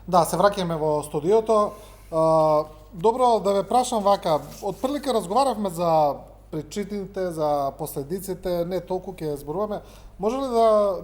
Да, се враќаме во студиото. Добро, да ве прашам вака, отприлика разговаравме за причините, за последиците, не толку ќе зборуваме. Може ли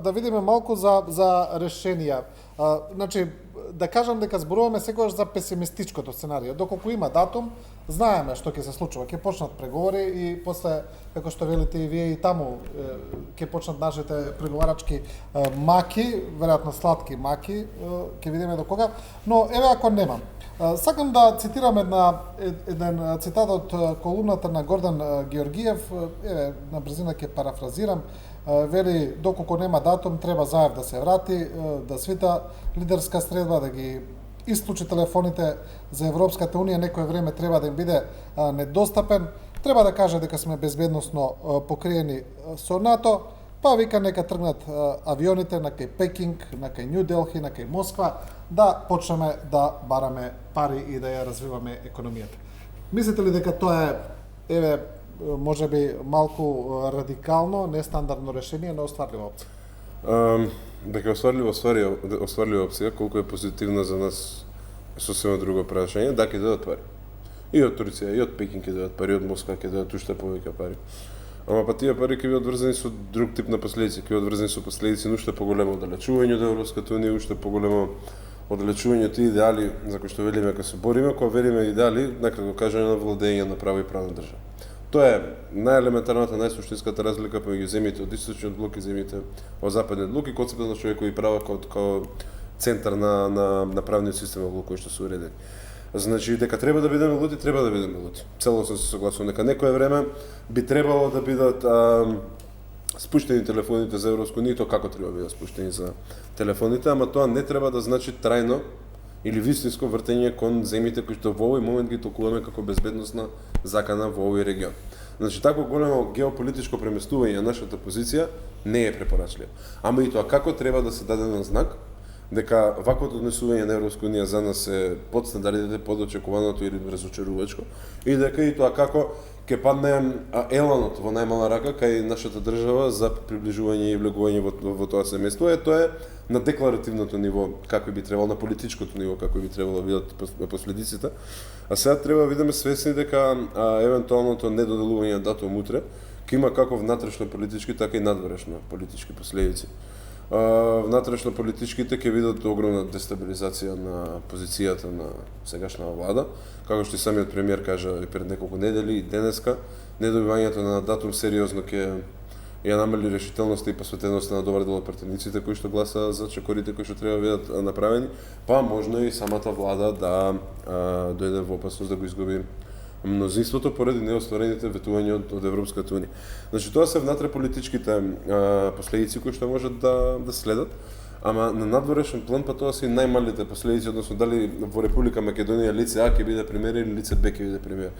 да видиме малку за решенија? Значи, да кажам дека зборуваме секогаш за песимистичкото сценарио. Доколку има датум, знаеме што ќе се случува. Ќе почнат преговори и после, како што велите и вие, и таму ќе почнат нашите преговарачки маки, веројатно сладки маки, ќе видиме до кога. Но еве ако немам. Сакам да цитирам еден цитат од колумната на Гордан Георгиев, еве на брзина ќе парафразирам. Вели, доколку нема датум, треба Заев да се врати, да свита лидерска средба, да ги исклучи телефоните за Европската Унија, некое време треба да им биде недостапен, треба да каже дека сме безбедносно покриени со НАТО, па вика нека тргнат авионите на кај Пекинг, на кај Нью Делхи, на кај Москва, да почнеме да бараме пари и да ја развиваме економијата. Мислите ли дека тоа е, може би малку радикално, нестандардно решение, но остварлива опција? Дека остварлива опција, колку е позитивна за нас е сосема друго прашање, да ќе дадат пари. И од Турција, и од Пекин ќе дадат пари, од Москва ќе дадат уште повеќе пари. Ама па тие пари ќе бидат врзани со друг тип на последици, ќе бидат врзани со последици на уште поголемо оддалечување од Европската Унија, уште поголемо оддалечување од тие идеали за кои што велиме кога се бориме, кога велиме идеали, накратко кажано, на владење на право и правна држава. Тоа е најелементарната, најсуштинската разлика помеѓу земјите од источниот блок и земјите од западниот блок и концептот на човекови права како центар на правниот систем во кој што се уредени. Значи, дека треба да бидеме луди, треба да бидеме луди. Целосно се согласувам дека некое време би требало да бидат спуштени телефоните за Европска Унија, тоа како треба да бидат спуштени за телефоните, ама тоа не треба да значи трајно или вистинско вртење кон земјите кои што во овој момент ги толкуваме како безбедносна закана во овој регион. Значи, тако големо геополитичко преместување на нашата позиција не е препорачливо. Ама и тоа како треба да се даде на знак дека ваквото однесување на Европска Унија за нас е под стандардите, под очекуваното или разочарувачко, и дека и тоа како ќе падне еланот во најмала рака кај нашата држава за приближување и влегување во тоа семејство. Тоа е на декларативното ниво како би требало, на политичкото ниво како би требало да бидат последиците. А сега треба да бидеме свесни дека евентуалното недоделување на датум утре ќе има како внатрешно политички, така и надворешно политички последици. Внатрешно политичките ќе видат огромна дестабилизација на позицијата на сегашната влада, како што и самиот премиер кажа и пред неколку недели и денеска, недобивањето на датум сериозно ќе ја намали решителноста и посветеноста на добар дел од пратениците кои што гласаа за чекорите кои што треба да бидат направени, па можно и самата влада да дојде во опасност да го изгуби мнозинството поради неостварените ветувања од Европската Унија. Значи, тоа се внатреполитичките последици кои што можат да следат, ама на надворешен план па тоа се и најмалите последици, односно дали во Република Македонија лице А ќе биде премиер или лице Б ќе биде премиер.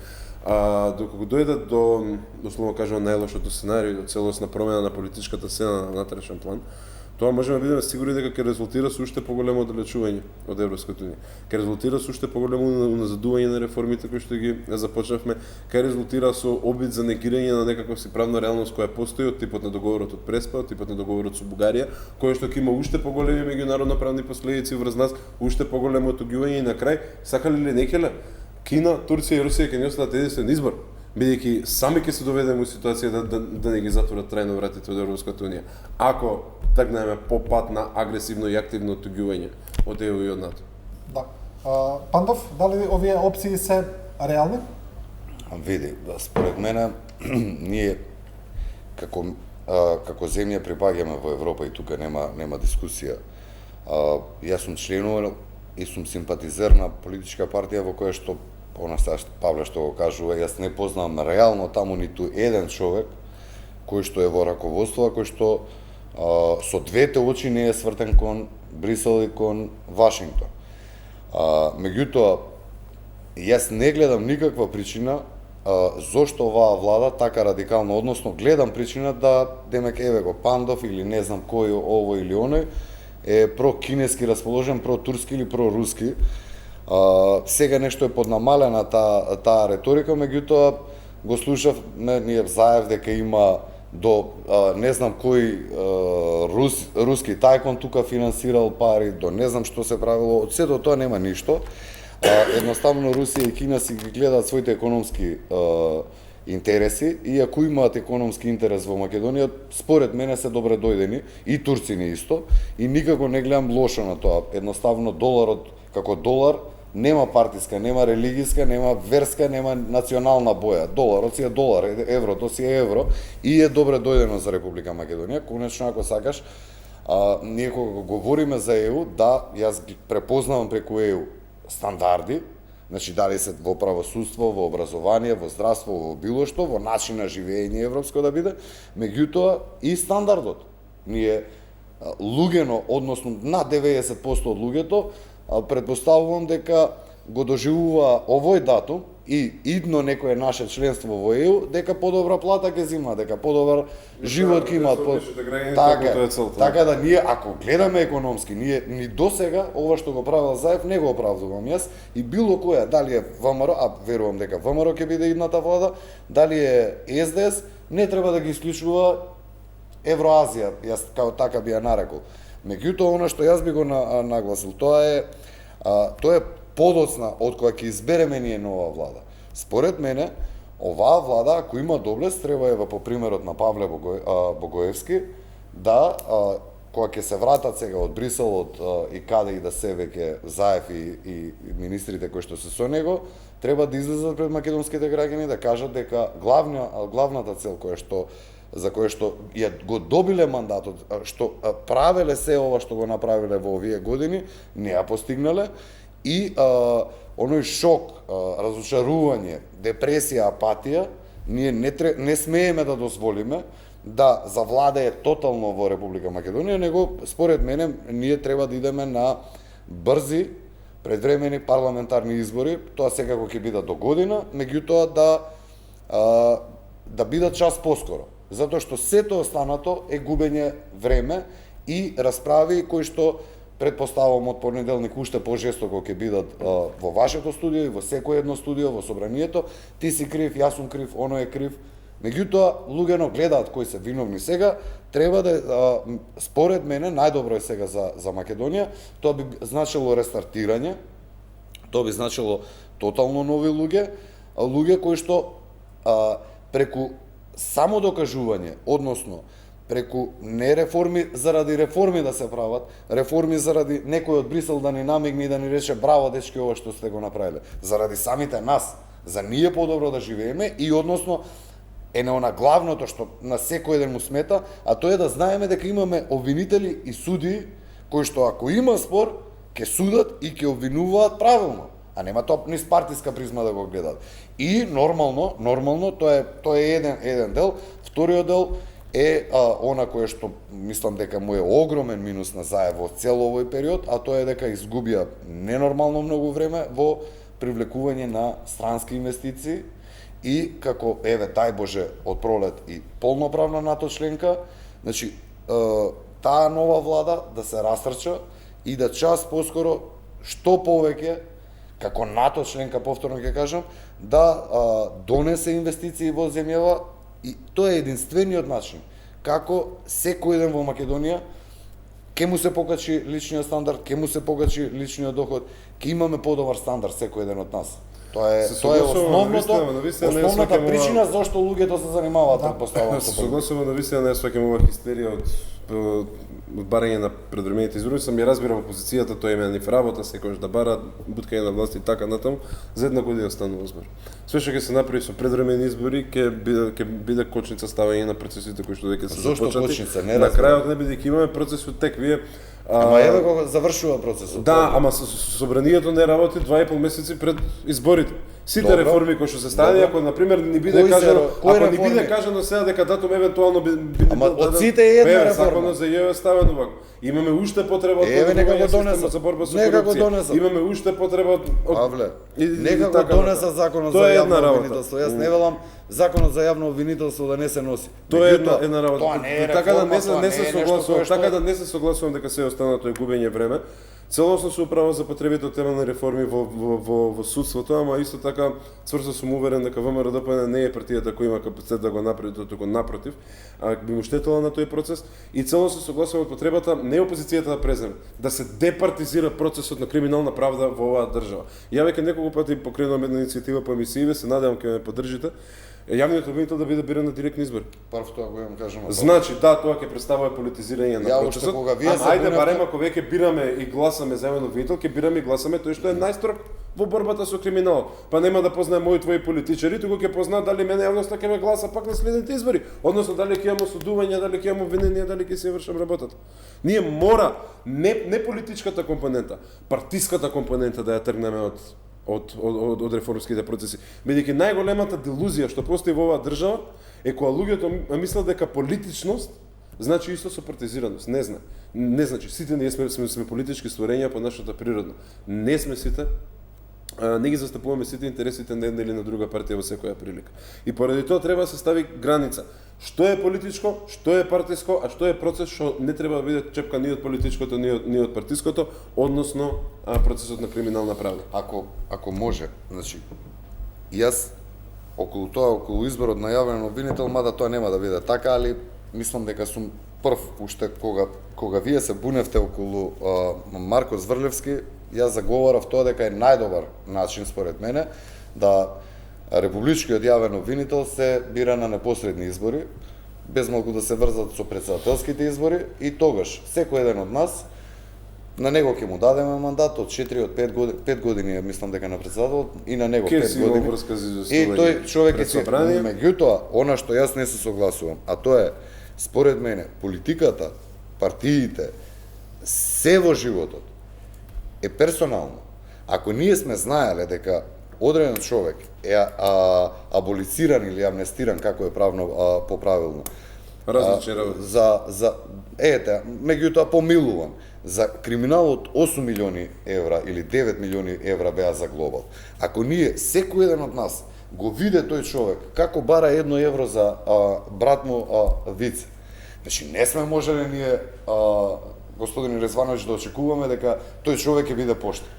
Доколку дојде до, условно кажано, најлошото сценарио, до целосна промена на политичката сцена на внатрешен план, тоа можеме да бидеме сигурни дека ќе резултира со уште поголемо оддалечување од Европската Унија. Ќе резултира со уште поголемо уназадување на реформите кои што ги започнавме, ќе резултира со обид за негирање на некаква си правна реалност која постои од типот на договорот од Преспа, од типот на договорот со Бугарија, кој што ќе има уште поголеми меѓународно правни последици врз нас, уште поголемо отуѓување и на крај, сакале или не келе, Кина, Турција и Русија ќе ни останат единствен избор, бидејќи сами ќе се доведеме во ситуација да не ги затворат трајно вратите од Европската Унија. Ако тргнеме по пат на агресивно и активно отуѓување од ЕУ и од НАТО. Да. Пандов, дали овие опции се реални? Види, според мене ние како земја припаѓаме во Европа и тука нема дискусија. Јас сум членувал и сум симпатизер на политичка партија во која што Павле што го кажува, јас не познавам реално таму ниту еден човек кој што е во раководство, кој што со двете очи не е свртен кон Брисел и кон Вашингтон. Меѓутоа, јас не гледам никаква причина зошто оваа влада така радикално, односно гледам причина да демек еве го Пандов или не знам кој овој или оној е про-кинески расположен, про-турски или про-руски. Сега нешто е поднамалена таа реторика, меѓутоа го слушавме ние Заев дека има до не знам кој руски тајкон тука финансирал пари, до не знам што се правило, од сето тоа нема ништо. Едноставно Русија и Кина си ги гледаат своите економски интереси, и ако имаат економски интерес во Македонија, според мене се добре дојдени, и турцини исто, и никако не гледам лошо на тоа. Едноставно доларот како долар нема партиска, нема религиска, нема верска, нема национална боја. Доларот си е долар, еврото си е евро, и е добре дојдено за Република Македонија. Конечно, ако сакаш, ние кога говориме за ЕУ, да, јас ги препознавам преку ЕУ стандарди, значи дали се во правосудство, во образование, во здравство, во било што, во начин на живење европско да биде, меѓутоа и стандардот. Ние луѓено, односно над 90% од луѓето, предпоставувам дека го доживува овој датум и идно некое наше членство во ЕУ, дека подобра плата ќе зима, дека подобар живот ќе имаат. Така да ние, ако гледаме економски, ние ни досега ова што го правил Заев не го оправдувам јас, и било која, дали е ВМРО, а верувам дека ВМРО ќе биде идната влада, дали е СДС, не треба да ги исклучува Евроазија, јас као така би ја нарекол. Меѓутоа, она што јас би го нагласил, тоа е подоцна од која ќе избереме ние нова влада. Според мене, оваа влада, ако има доблест, треба ева по примерот на Павле Богоевски, да, кога ќе се вратат сега од Брисел, од и каде и да се веќе Заев и министрите кои што се со него, треба да излезат пред македонските граѓани да кажат дека главната цел за која што ја го добиле мандатот, што правеле се ова што го направиле во овие години, не ја постигнале, и оној шок, разочарување, депресија, апатија, ние не смееме да дозволиме да завладее тотално во Република Македонија, него според мене ние треба да идеме на брзи предвремени парламентарни избори, тоа секако ќе бидат до година, меѓутоа да бидат час поскоро, затоа што сето останато е губење време и расправи кои што предпоставувам од понеделник уште пожестоко ќе бидат во вашето студио и во секој едно студио во собранието. Ти си крив, јас сум крив, оној е крив. Меѓутоа, луѓено гледаат кои се виновни сега, треба да, според мене, најдобро е сега за Македонија, тоа би значило рестартирање, тоа би значило тотално нови луѓе кои што преку само докажување, односно преку не реформи заради реформи да се прават, реформи заради некој од Брисел да ни намигне и да ни рече браво дечки ова што сте го направиле, заради самите нас, за ние подобро да живееме и односно е она главното што на секој ден му смета, а тоа е да знаеме дека имаме обвинители и судии кои што ако има спор ќе судат и ќе обвинуваат правилно, а нема тоа низ партиска призма да го гледаат. И нормално тоа е еден дел, вториот дел е она кое што мислам дека му е огромен минус на Заев во цел овој период, а тоа е дека изгубија ненормално многу време во привлекување на странски инвестиции и како дај Боже од пролет и полноправна НАТО членка, значи таа нова влада да се растрча и да час поскоро што повеќе како НАТО членка, повторно ќе кажам, да донесе инвестиции во земјава. И тоа е единствениот начин како секој ден во Македонија ќе му се покачи личниот стандард, ќе му се покачи личниот доход, ќе имаме подобар стандард секој ден од нас. Тоа е основната причина зашто луѓето се занимаваат предпоставувам со политика. Согласувам, навистина не сваќам ова хистерија од барање на предвремените избори, сам ја разбирам опозицијата, тоа име нив работа, секојаш да бара буткање на власт и така натаму, за една година станува збор. Све што ќе се направи со предвремени избори ќе биде кочница ставање на процесите кои што веќе се започнати. Зошто кочница? Не на крајот не бидејќи имаме процес од тек, вие ама еве го завршува процесот. Да, ама собранието не работи 2,5 месеци пред изборите. Сите реформи кои што се стави, ако на пример не биде кажано сега дека датум евентуално биде ама од сите е една реформа. Законот за ЈЕ ставено вака. Имаме уште потреба од системот за борба со корупција. Имаме уште потреба од Павле. Нека го донесат законот за јавно обвинителство. Јас не велам законот за јавно обвинителство да не се носи. Тоа е една работа. Така да не се согласувам дека се останато е губење време. Целосно се управа за потребите од темелни реформи во судството, ама исто така цврсто сум уверен дека ВМРО-ДПМН не е партијата која има капацитет да го направи тоа, туку напротив, би му штетила на тој процес и целосно се согласувам од потребата не опозицијата да преземе, да се департизира процесот на криминална правда во оваа држава. Ја веќе неколку пати покренувам една иницијатива по емисиите, се надевам ќе ме поддржите. Јавниот обвинител да биде биран на директни избори. Прв тоа го имам кажам. Значи, да, тоа ќе представува политизирање на процесот. Ајде барем ако веќе бираме и гласаме за јавен обвинител, ќе бираме и гласаме тој што е најстрог во борбата со криминалот. Па нема да познае мои твои политичари, туку ќе познаат дали мене јавноста ќе ме гласа пак на следните избори, односно дали ќе имам осудување, дали ќе имам обвинение, дали ќе се вршам работата. Ние мора не политичката компонента, партиската компонента да ја тргнеме од реформските процеси. Бидејќи најголемата делузија што постои во оваа држава е кога луѓето мислат дека политичност значи исто со партизираност. Не значи. Сите ние сме политички створења по нашата природа. Не сме сите. Не ги застапуваме сите интересите на една или на друга партија во секоја прилика. И поради тоа треба да се стави граница. Што е политичко, што е партиско, а што е процес што не треба да биде чепка ни од политичкото, ни од партиското, односно процесот на криминална правда. Ако може, значи, јас околу изборот на јавен обвинител, мада тоа нема да биде така, али мислам дека сум прв уште кога вие се буневте околу Марко Зврлевски, јас заговарав тоа дека е најдобар начин според мене да републичкиот јавен обвинител се бира на непосредни избори, без малку да се врзат со претседателските избори и тогаш секој еден од нас на него ќе му дадеме мандат од 4 од 5 години, 5 години мислам дека на претседател и на него 5 години. И тој човек е си, меѓутоа, она што јас не се согласувам, а тоа е според мене политиката, партиите, се во животот е персонално. Ако ние сме знаеле дека одреден човек е аболициран или амнестиран, како е правно поправилно, различни работи. Меѓутоа помилуван за криминал од 8 милиони евра или 9 милиони евра беа за глобал. Ако ние, секој еден од нас, го виде тој човек како бара 1 евро за брат му Вице, значи не сме можеле ние, господин Резвановиќ, да очекуваме дека тој човек ќе биде поштен.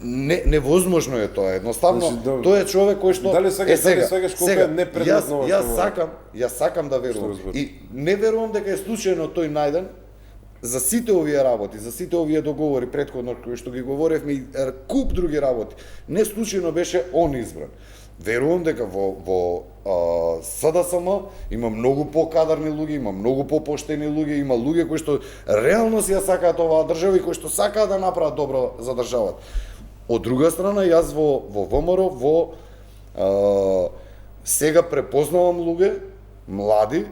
Невозможно е тоа, едноставно, значи, тој е човек кој што дали сега е непредметно. Јас сакам да верувам и не верувам дека е случајно тој најден за сите овие работи, за сите овие договори претходно кои што ги говоревме и куп други работи. Не случајно беше он избран. Верувам дека во СДСМ има многу покадарни луѓе, има многу попоштени луѓе, има луѓе кои што реално си ја сакаат оваа држава и кои што сакаат да направат добро за државата. Од друга страна, јас во ВМРО сега препознавам луѓе, млади,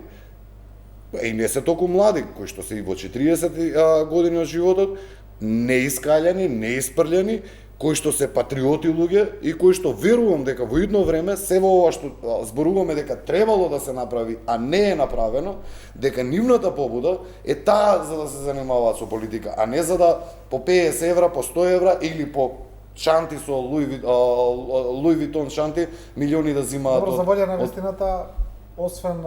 и не се толку млади, кои што се и во 40 години од животот, неискаljani, неиспрљани, кои што се патриоти луѓе и кои што верувам дека во идно време се во ова што зборуваме дека требало да се направи, а не е направено, дека нивната побуда е таа за да се занимаваат со политика, а не за да по 50 евра, по 100 евра или по шанти со Луи Витон шанти милиони да зимаат. Добро, за волја на вистината, освен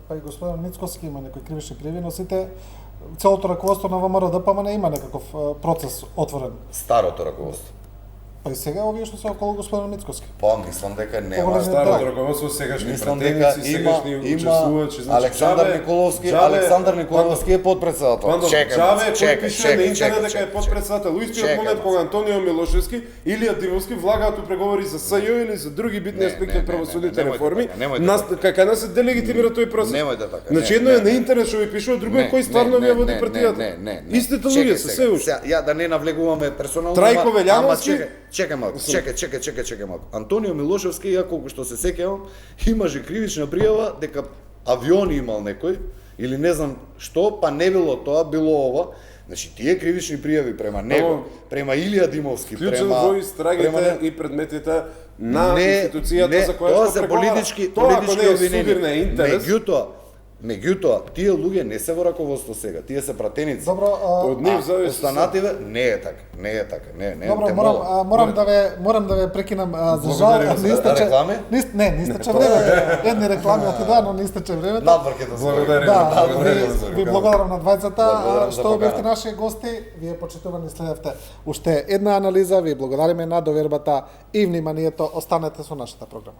па и господин Мицкоски има некои кривични пријави, но сите целото раководство на ВМРО-ДПМН има некаков процес отворен. Старото раководство. Па и сега овие што се околу господин Мицкоски. Па мислам дека нема старото раководство, сегашни пратеници, сегашни учествувачи, значи Александар Николовски е подпредседател. Чекај, на интернет дека е подпредседател. Истиот момент кога Антонио Милошевски или Димовски влагаат у преговори за СЈО или за други битни аспекти од правосудните реформи, кај нас се делегитимира тој процес. Немојте така. Значи едно е на интернет што ви пишува, друго е кој стварно ви води партијата. Истите луѓе се се уште. Ја да не навлегуваме персонално. Трајко Велјановски. Чекај малку. Антонио Милошевски, ја колку што се сеќавам, имаше кривична пријава дека авиони имал некој или не знам што, па не било тоа, било ова. Значи тие кривични пријави према него, према Илија Димовски, према во истрагите и предметите на институцијата за која што тоа се политички обвиненија. Меѓутоа, тие луѓе не се во раководство сега, тие се пратеници. Добро, Од нив зависи. Останативе не е така, не е така, не. добро, те морам да ве прекинам за жал, Благодарим не за истече. реклами? Не истече време. Едни реклами отида, но не истече времето. Надвор ќе да Благодарим. Да, Благодарим. ви благодарам на двајцата Благодарам за што бевте покана. наши гости. Вие почитувани следевте уште една анализа. Ви благодариме на довербата и вниманието. Останете со нашата програма.